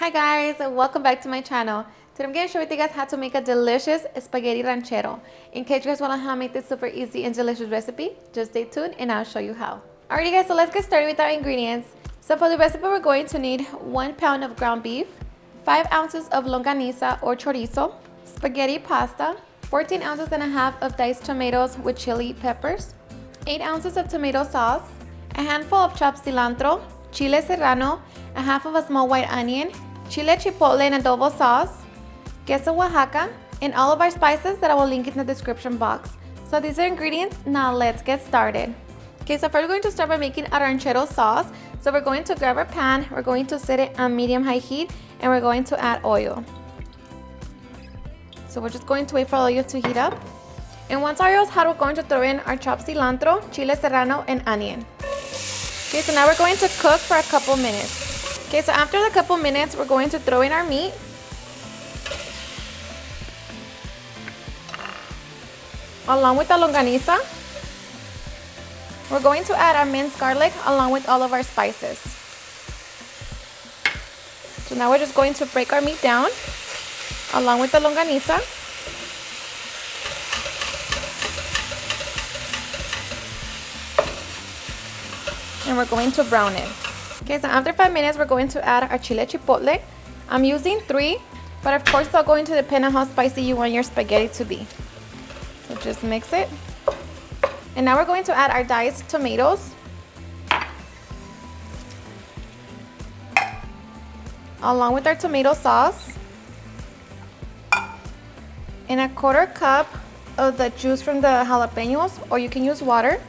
Hi guys, and welcome back to my channel. Today I'm going to show you guys how to make a delicious spaghetti ranchero. In case you guys want to know how to make this super easy and delicious recipe, just stay tuned and I'll show you how. Alrighty guys, so let's get started with our ingredients. So for the recipe we're going to need 1 pound of ground beef, 5 ounces of longaniza or chorizo, spaghetti pasta, 14 ounces and a half of diced tomatoes with chili peppers, 8 ounces of tomato sauce, a handful of chopped cilantro, chile serrano, a half of a small white onion, chile chipotle and adobo sauce, queso Oaxaca, and all of our spices that I will link in the description box. So these are ingredients. Now let's get started. Okay, so first we're going to start by making a ranchero sauce. So we're going to grab our pan, we're going to set it on medium-high heat, and we're going to add oil. So we're just going to wait for oil to heat up. And once our oil is hot, we're going to throw in our chopped cilantro, chile serrano, and onion. Okay, so now we're going to cook for a couple minutes. Okay, so after the couple minutes, we're going to throw in our meat. Along with the longaniza. We're going to add our minced garlic along with all of our spices. So now we're just going to break our meat down along with the longaniza. And we're going to brown it. Okay, so after 5 minutes, we're going to add our chile chipotle. I'm using 3, but of course, it's going to depend on how spicy you want your spaghetti to be. So just mix it. And now we're going to add our diced tomatoes. Along with our tomato sauce. And a 1/4 cup of the juice from the jalapeños, or you can use water.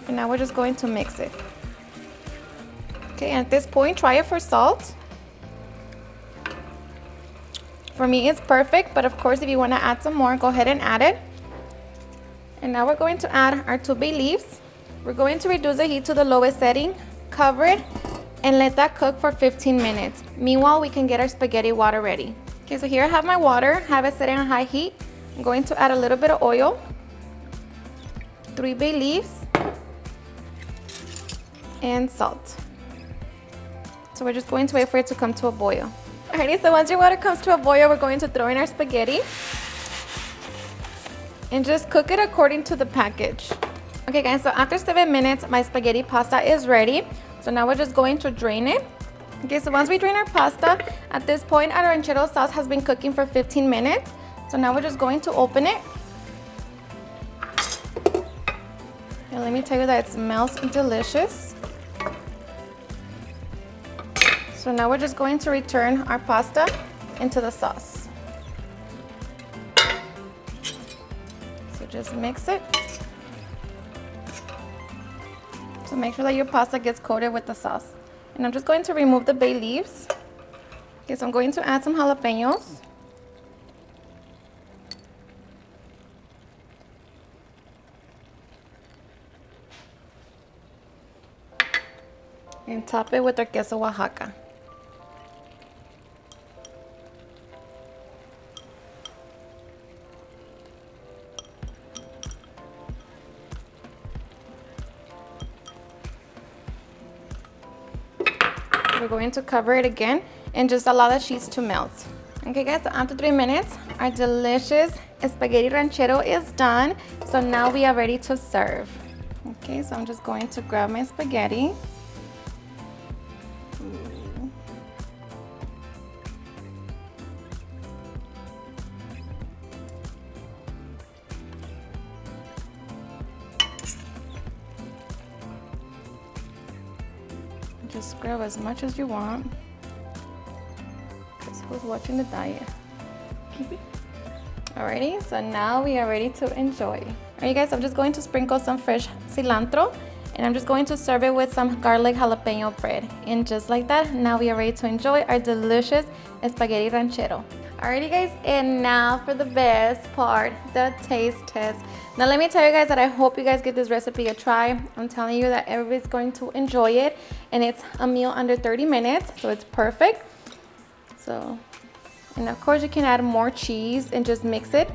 And now we're just going to mix it. Okay, at this point, try it for salt. For me, it's perfect, but of course, if you want to add some more, go ahead and add it. And now we're going to add our 2 bay leaves. We're going to reduce the heat to the lowest setting, cover it, and let that cook for 15 minutes. Meanwhile, we can get our spaghetti water ready. Okay, so here I have my water, have it set on high heat. I'm going to add a little bit of oil, 3 bay leaves, and salt. So we're just going to wait for it to come to a boil. Alrighty, so once your water comes to a boil, we're going to throw in our spaghetti and just cook it according to the package. Okay guys, so after 7 minutes, my spaghetti pasta is ready. So now we're just going to drain it. Okay, so once we drain our pasta, at this point our ranchero sauce has been cooking for 15 minutes. So now we're just going to open it. And let me tell you that it smells delicious. So now we're just going to return our pasta into the sauce. So just mix it. So make sure that your pasta gets coated with the sauce. And I'm just going to remove the bay leaves. Okay, so I'm going to add some jalapeños. And top it with our queso Oaxaca. We're going to cover it again and just allow the cheese to melt. Okay guys, so after 3 minutes, our delicious spaghetti ranchero is done. So now we are ready to serve. Okay, so I'm just going to grab my spaghetti. Just grab as much as you want. Because who's watching the diet? Alrighty, so now we are ready to enjoy. Alright guys, I'm just going to sprinkle some fresh cilantro and I'm just going to serve it with some garlic jalapeno bread. And just like that, now we are ready to enjoy our delicious spaghetti ranchero. Alrighty guys, and now for the best part, the taste test. Now let me tell you guys that I hope you guys give this recipe a try. I'm telling you that everybody's going to enjoy it, and it's a meal under 30 minutes, so it's perfect. So, and of course you can add more cheese and just mix it,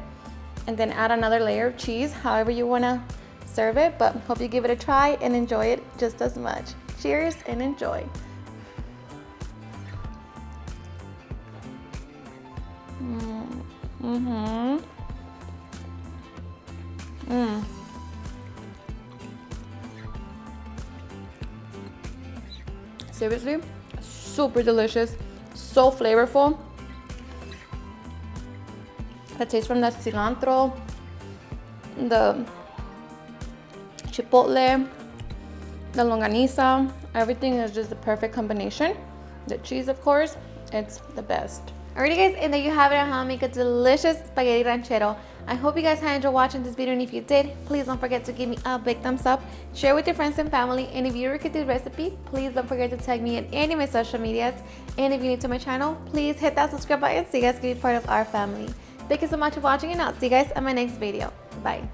and then add another layer of cheese, however you want to serve it, but hope you give it a try and enjoy it just as much. Cheers and enjoy. Mm-hmm. Mm. Seriously, super delicious, so flavorful. The taste from the cilantro, the chipotle, the longaniza, everything is just the perfect combination. The cheese, of course, it's the best. Alrighty guys, and there you have it on how to make a delicious spaghetti ranchero. I hope you guys had enjoyed watching this video, and if you did, please don't forget to give me a big thumbs up, share with your friends and family, and if you recreate this recipe, please don't forget to tag me in any of my social medias, and if you're new to my channel, please hit that subscribe button so you guys can be part of our family. Thank you so much for watching, and I'll see you guys in my next video. Bye.